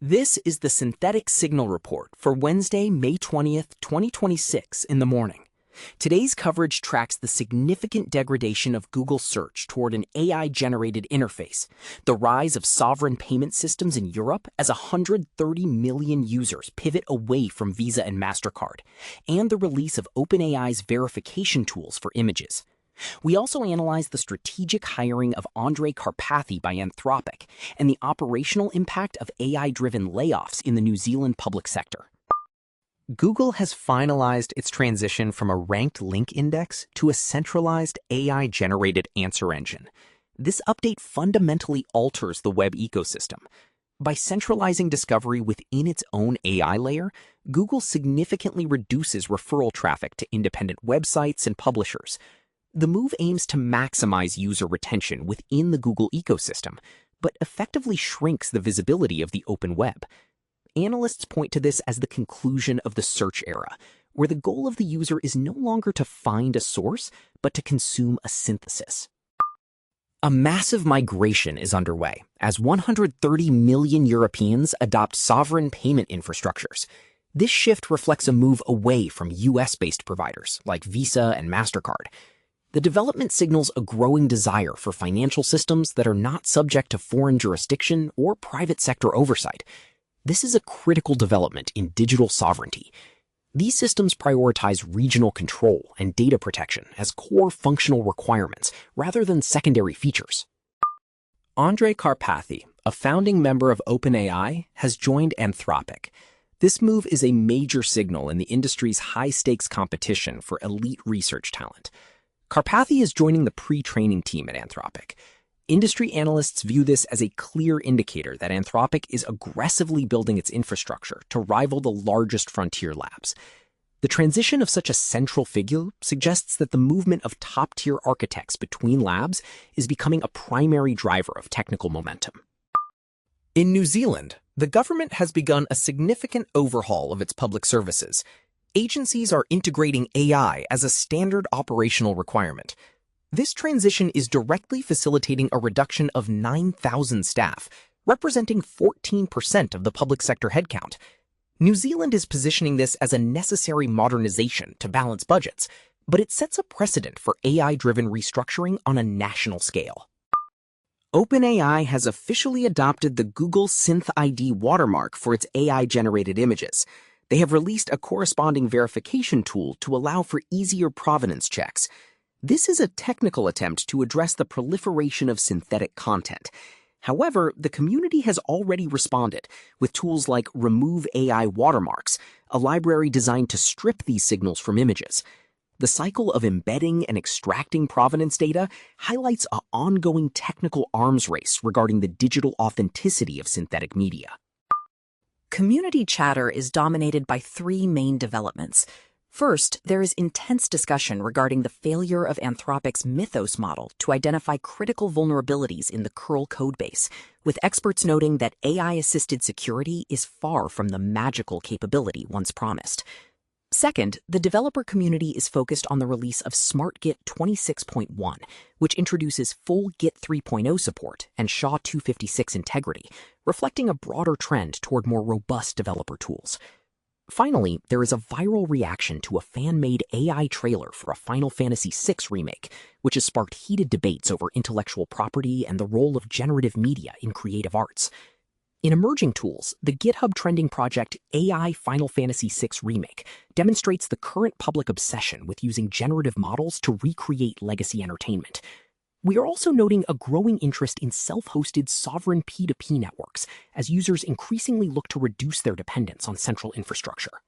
This is the Synthetic Signal Report for Wednesday, May 20th, 2026 in the morning. Today's coverage tracks the significant degradation of Google Search toward an AI-generated interface, the rise of sovereign payment systems in Europe as 130 million users pivot away from Visa and MasterCard, and the release of OpenAI's verification tools for images. We also analyze the strategic hiring of Andrej Karpathy by Anthropic and the operational impact of AI-driven layoffs in the New Zealand public sector. Google has finalized its transition from a ranked link index to a centralized AI-generated answer engine. This update fundamentally alters the web ecosystem. By centralizing discovery within its own AI layer, Google significantly reduces referral traffic to independent websites and publishers. The move aims to maximize user retention within the Google ecosystem, but effectively shrinks the visibility of the open web. Analysts point to this as the conclusion of the search era, where the goal of the user is no longer to find a source, but to consume a synthesis. A massive migration is underway as 130 million Europeans adopt sovereign payment infrastructures. This shift reflects a move away from US-based providers like Visa and MasterCard. The development signals a growing desire for financial systems that are not subject to foreign jurisdiction or private sector oversight. This is a critical development in digital sovereignty. These systems prioritize regional control and data protection as core functional requirements rather than secondary features. Andrej Karpathy, a founding member of OpenAI, has joined Anthropic. This move is a major signal in the industry's high-stakes competition for elite research talent. Karpathy is joining the pre-training team at Anthropic. Industry analysts view this as a clear indicator that Anthropic is aggressively building its infrastructure to rival the largest frontier labs. The transition of such a central figure suggests that the movement of top-tier architects between labs is becoming a primary driver of technical momentum. In New Zealand, the government has begun a significant overhaul of its public services. Agencies are integrating AI as a standard operational requirement. This transition is directly facilitating a reduction of 9,000 staff, representing 14% of the public sector headcount. New Zealand is positioning this as a necessary modernization to balance budgets, but it sets a precedent for AI-driven restructuring on a national scale. OpenAI has officially adopted the Google SynthID watermark for its AI-generated images. They have released a corresponding verification tool to allow for easier provenance checks. This is a technical attempt to address the proliferation of synthetic content. However, the community has already responded with tools like Remove AI Watermarks, a library designed to strip these signals from images. The cycle of embedding and extracting provenance data highlights an ongoing technical arms race regarding the digital authenticity of synthetic media. Community chatter is dominated by three main developments. First, there is intense discussion regarding the failure of Anthropic's Mythos model to identify critical vulnerabilities in the curl codebase, with experts noting that AI-assisted security is far from the magical capability once promised. Second, the developer community is focused on the release of SmartGit 26.1, which introduces full Git 3.0 support and SHA-256 integrity, reflecting a broader trend toward more robust developer tools. Finally, there is a viral reaction to a fan-made AI trailer for a Final Fantasy VI remake, which has sparked heated debates over intellectual property and the role of generative media in creative arts. In emerging tools, the GitHub trending project AI Final Fantasy VI Remake demonstrates the current public obsession with using generative models to recreate legacy entertainment. We are also noting a growing interest in self-hosted sovereign P2P networks as users increasingly look to reduce their dependence on central infrastructure.